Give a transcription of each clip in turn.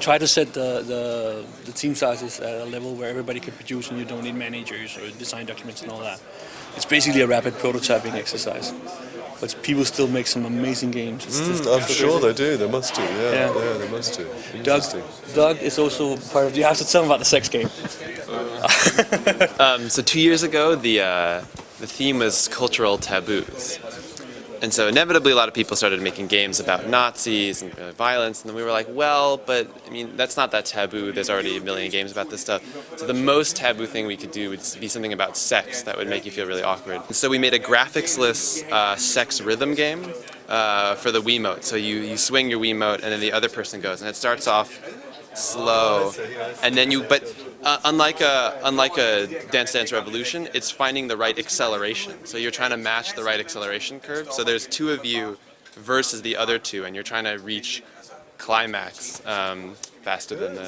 try to set the team sizes at a level where everybody can produce and you don't need managers or design documents and all that. It's basically a rapid prototyping exercise. But people still make some amazing games. I'm sure they do. They must do. Yeah, they must do. Doug is also part of. You have to tell them about the sex game. So 2 years ago, the theme was cultural taboos. And so inevitably a lot of people started making games about Nazis and violence, and then we were like, well, but I mean, that's not that taboo, there's already a million games about this stuff. So the most taboo thing we could do would be something about sex that would make you feel really awkward. And so we made a graphics-less sex rhythm game for the Wiimote. So you swing your Wiimote and then the other person goes, and it starts off slow, and then unlike a Dance Dance Revolution, it's finding the right acceleration. So you're trying to match the right acceleration curve. So there's two of you versus the other two, and you're trying to reach climax faster than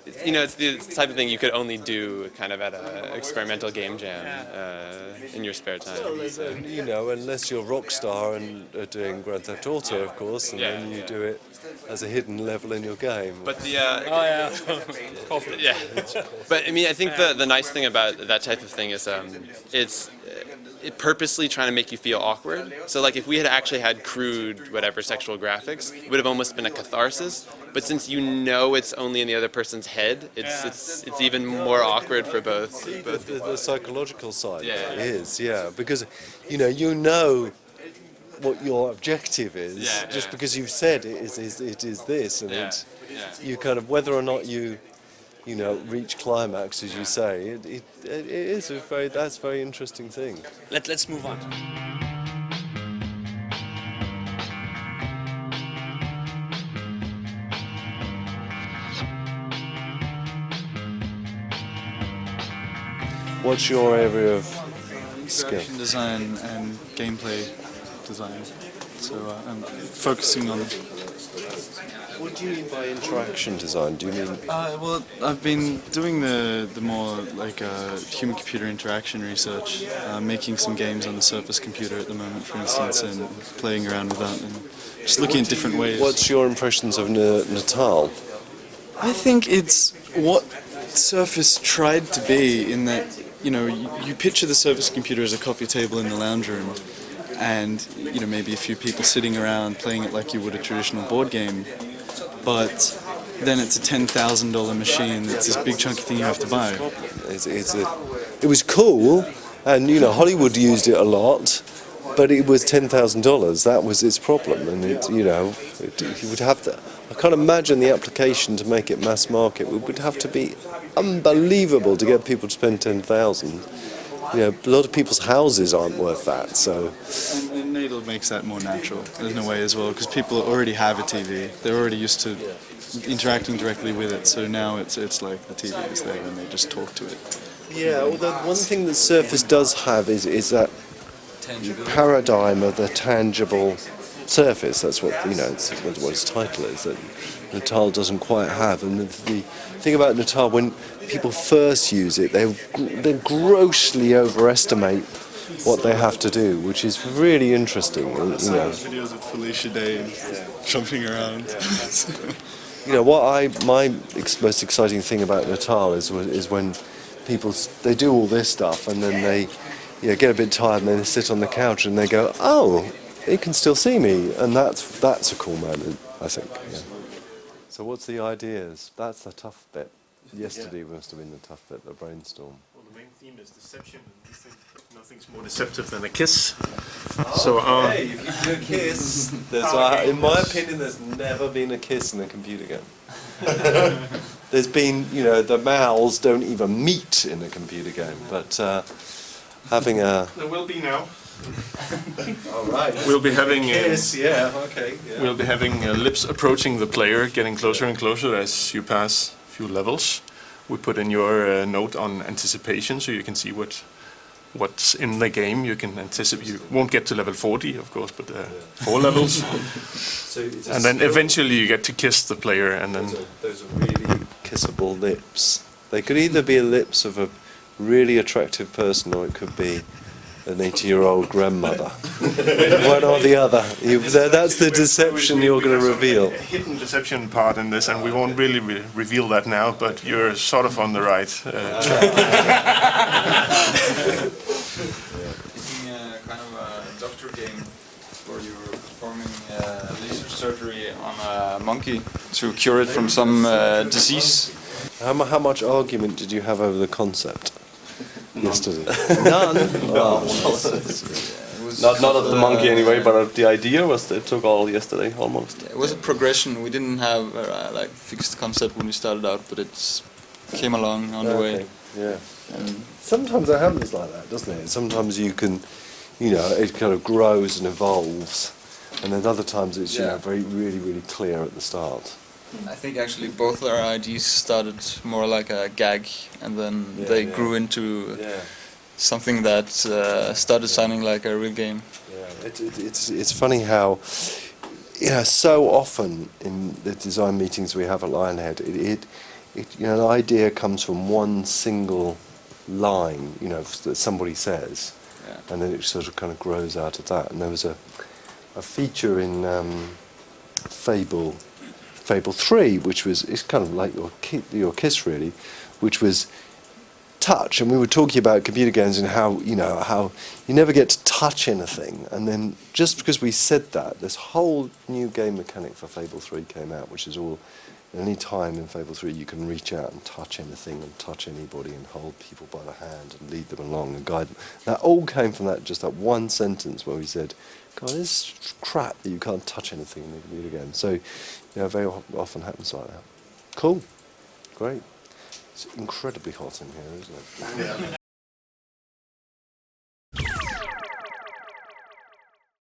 it's the type of thing you could only do kind of at an experimental game jam in your spare time. So. Unless you're Rockstar and are doing Grand Theft Auto, of course, and then you do it as a hidden level in your game. But Confident. Yeah. But I mean, I think the nice thing about that type of thing is it's purposely trying to make you feel awkward. So like if we had actually had crude, whatever, sexual graphics, it would have almost been a catharsis. But since it's only in the other person's head, it's even more awkward for both. The psychological side is, because you know what your objective is just because you've said it is this, and you kind of whether or not you reach climax, as you say, it is that's a very interesting thing. Let's move on. What's your area of skill? Interaction design and gameplay design. So I'm focusing on. What do you mean by interaction design? Do you mean? Well, I've been doing the more like human-computer interaction research, making some games on the Surface computer at the moment, for instance, and playing around with that and just looking at different ways. What's your impressions of Natal? I think it's what Surface tried to be, in that you picture the Surface computer as a coffee table in the lounge room, and maybe a few people sitting around playing it like you would a traditional board game. But then it's a $10,000 machine. It's this big chunky thing you have to buy. It was cool, and Hollywood used it a lot, but it was $10,000. That was its problem, and you would have to. I can't imagine the application to make it mass market. It would have to be unbelievable to get people to spend $10,000. A lot of people's houses aren't worth that. So. And Nadal makes that more natural in a way as well, because people already have a TV. They're already used to interacting directly with it. So now it's like the TV is there and they just talk to it. Yeah. Well, the one thing that Surface does have is that paradigm of the tangible surface. That's what it's what its title is. That Natal doesn't quite have. And the thing about Natal, when people first use it, they grossly overestimate what they have to do, which is really interesting. Videos of Felicia Day jumping around. My most exciting thing about Natal is when people they do all this stuff and then they get a bit tired and then they sit on the couch and they go, oh, he can still see me, and that's a cool moment, I think. Yeah. So what's the ideas? That's the tough bit. Yesterday must have been the tough bit, the brainstorm. Well, the main theme is deception. Nothing's more deceptive than a kiss. So, if you do a kiss, in my opinion, there's never been a kiss in a computer game. There's been, the mouths don't even meet in a computer game, but having a... There will be now. All right. We'll be having kiss, okay. Yeah. We'll be having lips approaching the player, getting closer and closer as you pass a few levels. We put in your note on anticipation, so you can see what's in the game. You can anticipate. You won't get to level 40, of course, but 4 levels. And then eventually you get to kiss the player, and then those are really kissable lips. They could either be lips of a really attractive person, or it could be an 80-year-old grandmother. One or the other. That's the deception you're going to reveal. Hidden deception part in this, and we won't really reveal that now, but you're sort of on the right track. Making kind of a doctor game where you're performing laser surgery on a monkey to cure it from some disease. How much argument did you have over the concept yesterday? None. Not of the monkey anyway, but of the idea was it took all yesterday almost. It was a progression. We didn't have like fixed concept when we started out, but it came along on the way. Yeah. Sometimes it happens like that, doesn't it? Sometimes you can, it kind of grows and evolves, and then other times it's really clear at the start. I think actually both our ideas started more like a gag, and then they grew into something that started sounding like a real game. Yeah, it's funny how, so often in the design meetings we have at Lionhead, an idea comes from one single line, that somebody says, and then it sort of kind of grows out of that. And there was a feature in Fable 3, which was, it's kind of like your Kiss really, which was touch, and we were talking about computer games and how you never get to touch anything, and then just because we said that, this whole new game mechanic for Fable 3 came out, which is all, any time in Fable 3 you can reach out and touch anything and touch anybody and hold people by the hand and lead them along and guide them. That all came from that one sentence where we said, God, this is crap that you can't touch anything in the computer game. So, very often happens like that. Cool. Great. It's incredibly hot in here, isn't it?